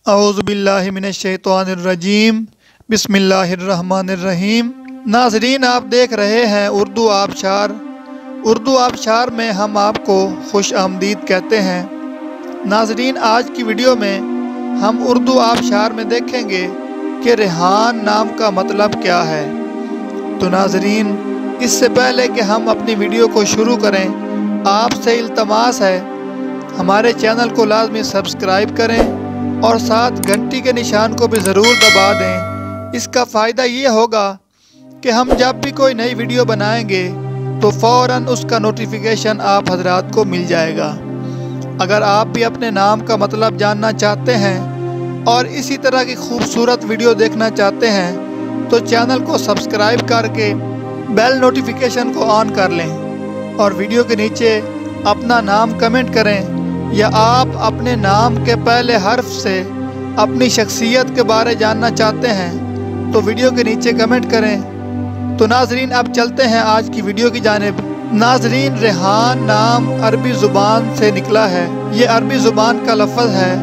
औज़ुबिल्लाहि मिनश्शैतानिर्रजीम बिस्मिल्लाहिर्रहमानिर्रहीम। नाज़रीन, आप देख रहे हैं उर्दू आबशार। उर्दू आबशार में हम आपको खुश आमदीद कहते हैं। नाज़रीन, आज की वीडियो में हम उर्दू आबशार में देखेंगे कि रेहान नाम का मतलब क्या है। तो नाज़रीन, इससे पहले कि हम अपनी वीडियो को शुरू करें, आपसे इल्तमास है हमारे चैनल को लाजमी सब्सक्राइब करें और साथ घंटी के निशान को भी ज़रूर दबा दें। इसका फ़ायदा ये होगा कि हम जब भी कोई नई वीडियो बनाएंगे तो फ़ौरन उसका नोटिफिकेशन आप हजरात को मिल जाएगा। अगर आप भी अपने नाम का मतलब जानना चाहते हैं और इसी तरह की खूबसूरत वीडियो देखना चाहते हैं तो चैनल को सब्सक्राइब करके बेल नोटिफिकेशन को ऑन कर लें और वीडियो के नीचे अपना नाम कमेंट करें, या आप अपने नाम के पहले हर्फ से अपनी शख्सियत के बारे जानना चाहते हैं तो वीडियो के नीचे कमेंट करें। तो नाजरीन, अब चलते हैं आज की वीडियो की जानिब। नाजरीन, रेहान नाम अरबी ज़ुबान से निकला है। ये अरबी ज़ुबान का लफ्ज़ है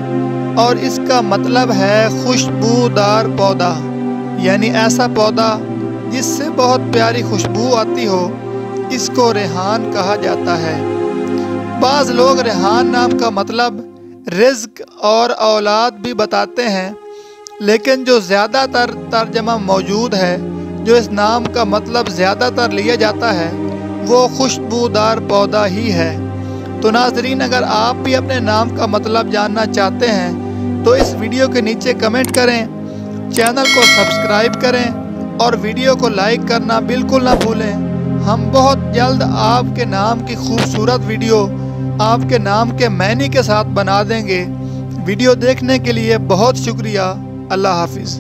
और इसका मतलब है खुशबूदार पौधा, यानी ऐसा पौधा जिससे बहुत प्यारी खुशबू आती हो, इसको रेहान कहा जाता है। बाज़ लोग रेहान नाम का मतलब रिज़्क और औलाद भी बताते हैं, लेकिन जो ज़्यादातर तर्जमा मौजूद है, जो इस नाम का मतलब ज़्यादातर लिया जाता है, वो खुशबूदार पौधा ही है। तो नाज़रीन, अगर आप भी अपने नाम का मतलब जानना चाहते हैं तो इस वीडियो के नीचे कमेंट करें, चैनल को सब्सक्राइब करें और वीडियो को लाइक करना बिल्कुल ना भूलें। हम बहुत जल्द आपके नाम की खूबसूरत वीडियो आपके नाम के मायने के साथ बना देंगे। वीडियो देखने के लिए बहुत शुक्रिया। अल्लाह हाफिज़।